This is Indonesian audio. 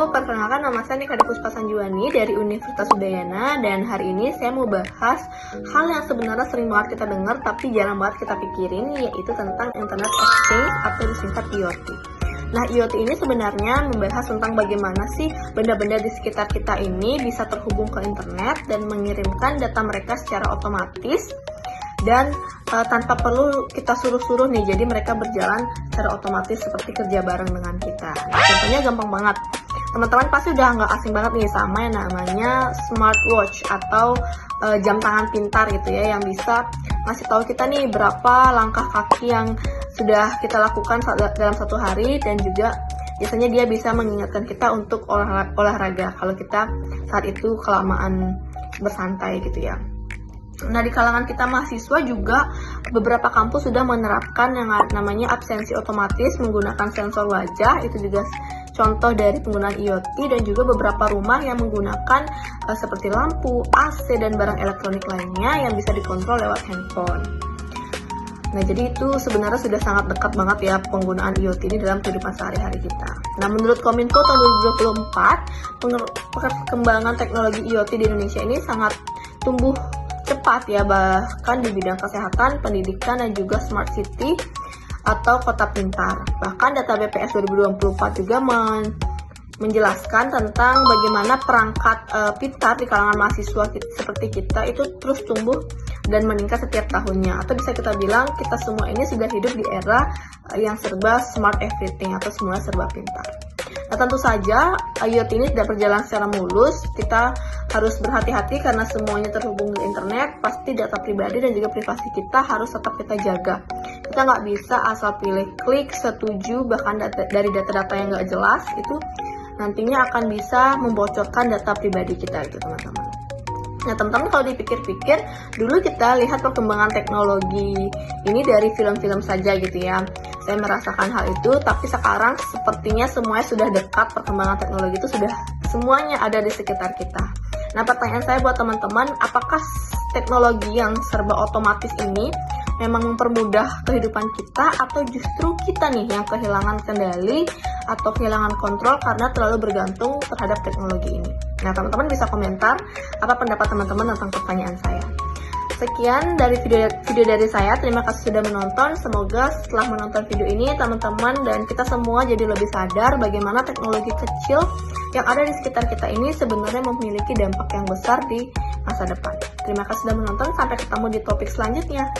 perkenalkan nama saya Nika Puspa Sanjuani dari Universitas Udayana, dan hari ini saya mau bahas hal yang sebenarnya sering banget kita dengar tapi jarang banget kita pikirin, yaitu tentang Internet of Things atau disingkat IoT. Nah, IoT ini sebenarnya membahas tentang bagaimana sih benda-benda di sekitar kita ini bisa terhubung ke internet dan mengirimkan data mereka secara otomatis dan tanpa perlu kita suruh-suruh nih, jadi mereka berjalan secara otomatis seperti kerja bareng dengan kita. Nah, contohnya gampang banget. Teman-teman pasti udah nggak asing banget nih sama yang namanya smartwatch atau jam tangan pintar gitu ya, yang bisa ngasih tahu kita nih berapa langkah kaki yang sudah kita lakukan dalam satu hari, dan juga biasanya dia bisa mengingatkan kita untuk olahraga kalau kita saat itu kelamaan bersantai gitu ya. Nah, di kalangan kita mahasiswa juga beberapa kampus sudah menerapkan yang namanya absensi otomatis menggunakan sensor wajah. Itu juga contoh dari penggunaan IoT, dan juga beberapa rumah yang menggunakan seperti lampu, AC, dan barang elektronik lainnya yang bisa dikontrol lewat handphone. Nah, jadi itu sebenarnya sudah sangat dekat banget ya penggunaan IoT ini dalam kehidupan sehari-hari kita. Nah, menurut Kominfo tahun 2024, perkembangan teknologi IoT di Indonesia ini sangat tumbuh cepat ya, bahkan di bidang kesehatan, pendidikan, dan juga smart city atau kota pintar. Bahkan data BPS 2024 juga menjelaskan tentang bagaimana perangkat pintar di kalangan mahasiswa seperti kita itu terus tumbuh dan meningkat setiap tahunnya. Atau bisa kita bilang kita semua ini sudah hidup di era yang serba smart everything atau semua serba pintar. Nah, tentu saja IoT ini tidak berjalan secara mulus. Kita harus berhati-hati karena semuanya terhubung ke internet. Pasti data pribadi dan juga privasi kita harus tetap kita jaga. Kita nggak bisa asal pilih klik setuju, bahkan dari data-data yang nggak jelas itu nantinya akan bisa membocorkan data pribadi kita itu, teman-teman. Nah, teman-teman, kalau dipikir-pikir, dulu kita lihat perkembangan teknologi ini dari film-film saja gitu ya. Saya merasakan hal itu, tapi sekarang sepertinya semuanya sudah dekat, perkembangan teknologi itu sudah semuanya ada di sekitar kita. Nah, pertanyaan saya buat teman-teman, apakah teknologi yang serba otomatis ini memang mempermudah kehidupan kita, atau justru kita nih yang kehilangan kendali atau kehilangan kontrol karena terlalu bergantung terhadap teknologi ini? Nah, teman-teman bisa komentar apa pendapat teman-teman tentang pertanyaan saya. Sekian dari video dari saya. Terima kasih sudah menonton. Semoga setelah menonton video ini, teman-teman dan kita semua jadi lebih sadar bagaimana teknologi kecil yang ada di sekitar kita ini sebenarnya memiliki dampak yang besar di masa depan. Terima kasih sudah menonton. Sampai ketemu di topik selanjutnya.